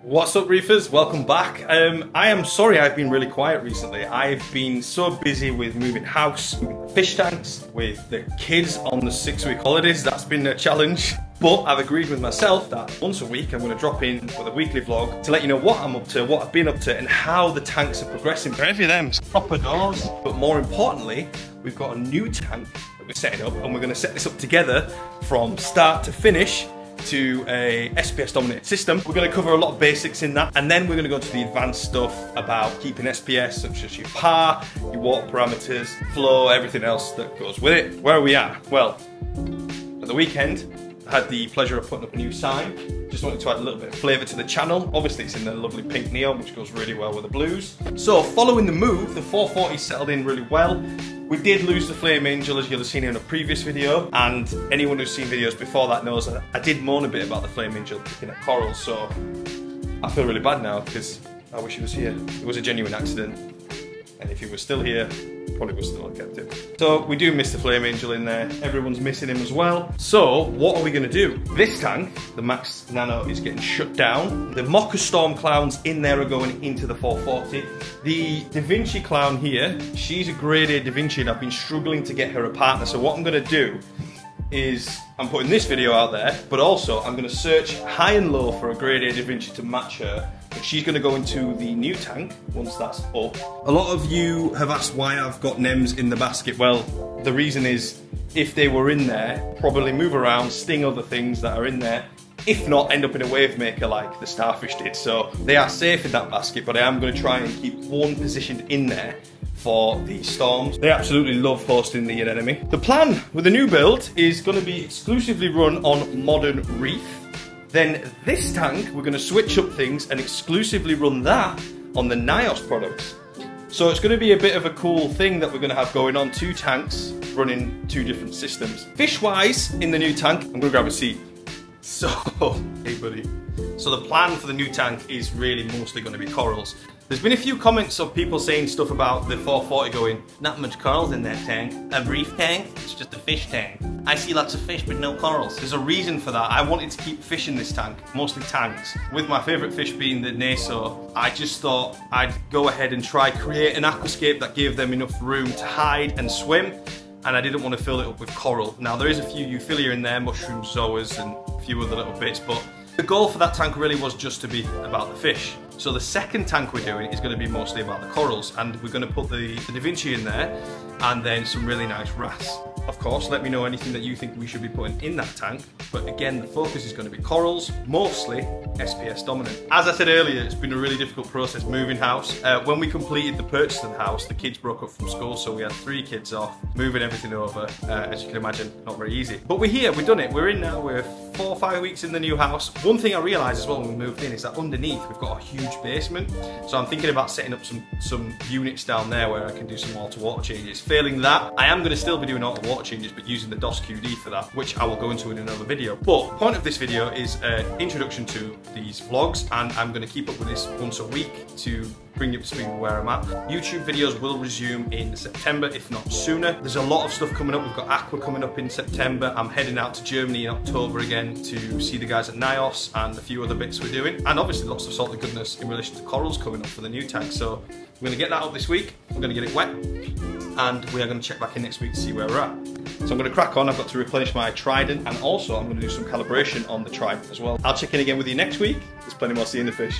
What's up, reefers? Welcome back. I am sorry I've been really quiet recently. I've been so busy with moving house, moving fish tanks, with the kids on the 6-week holidays. That's been a challenge. But I've agreed with myself that once a week I'm going to drop in with a weekly vlog to let you know what I'm up to, what I've been up to, and how the tanks are progressing. Every of them proper doors. But more importantly, we've got a new tank that we're setting up, and we're going to set this up together from start to finish to a SPS dominated system. We're going to cover a lot of basics in that, and then we're going to go to the advanced stuff about keeping SPS, such as your PAR, your water parameters, flow, everything else that goes with it. Where are we at? Well, at the weekend I had the pleasure of putting up a new sign. Just wanted to add a little bit of flavour to the channel. Obviously it's in the lovely pink neon, which goes really well with the blues. So following the move, the 440 settled in really well. We did lose the Flame Angel, as you'll have seen in a previous video, and anyone who's seen videos before that knows that I did moan a bit about the Flame Angel picking at corals, so I feel really bad now because I wish he was here. It was a genuine accident, and if he was still here, probably would still have kept him. So we do miss the Flame Angel in there. Everyone's missing him as well. So what are we going to do? This tank, the Max Nano, is getting shut down. The Mocha Storm clowns in there are going into the 440. The Da Vinci clown here, she's a grade A Da Vinci, and I've been struggling to get her a partner. So what I'm going to do is I'm putting this video out there, but also I'm going to search high and low for a grade A Da Vinci to match her. But she's going to go into the new tank once that's up. A lot of you have asked why I've got NEMs in the basket. Well, the reason is if they were in there, probably move around, sting other things that are in there. If not, end up in a wave maker like the starfish did. So they are safe in that basket, but I am going to try and keep one positioned in there for the storms. They absolutely love hosting the anemone. The plan with the new build is going to be exclusively run on modern reef. Then this tank, we're going to switch up things and exclusively run that on the NIOS products. So it's going to be a bit of a cool thing that we're going to have going on. 2 tanks running 2 different systems. Fish-wise, in the new tank, I'm going to grab a seat. So, hey buddy. So the plan for the new tank is really mostly going to be corals. There's been a few comments of people saying stuff about the 440 going, not much corals in that tank. A reef tank? It's just a fish tank. I see lots of fish but no corals. There's a reason for that. I wanted to keep fish in this tank, mostly tanks. With my favourite fish being the Naso, I just thought I'd go ahead and try create an aquascape that gave them enough room to hide and swim, and I didn't want to fill it up with coral. Now there is a few Euphilia in there, mushroom zoas and a few other little bits, but the goal for that tank really was just to be about the fish. So the second tank we're doing is going to be mostly about the corals, and we're going to put the Da Vinci in there and then some really nice wrasse. Of course, let me know anything that you think we should be putting in that tank, but again the focus is going to be corals, mostly SPS dominant. As I said earlier, it's been a really difficult process moving house. When we completed the purchase of the house, the kids broke up from school, so we had 3 kids off, moving everything over. As you can imagine, not very easy. But we're here, we've done it, we're in now, we're 4 or 5 weeks in the new house. One thing I realised as well when we moved in is that underneath we've got a huge basement, so I'm thinking about setting up some units down there where I can do some water changes. Failing that, I am going to still be doing auto water changes, but using the DOS QD for that, which I will go into in another video. But the point of this video is an introduction to these vlogs, and I'm going to keep up with this once a week to bring you up to speed with where I'm at. YouTube videos will resume in September, if not sooner. There's a lot of stuff coming up. We've got Aqua coming up in September. I'm heading out to Germany in October again to see the guys at NIOS and a few other bits we're doing. And obviously lots of salty goodness in relation to corals coming up for the new tank. So we're going to get that up this week. We're going to get it wet, and we are going to check back in next week to see where we're at. So I'm going to crack on. I've got to replenish my trident, and also I'm going to do some calibration on the trident as well. I'll check in again with you next week. There's plenty more seeing the fish.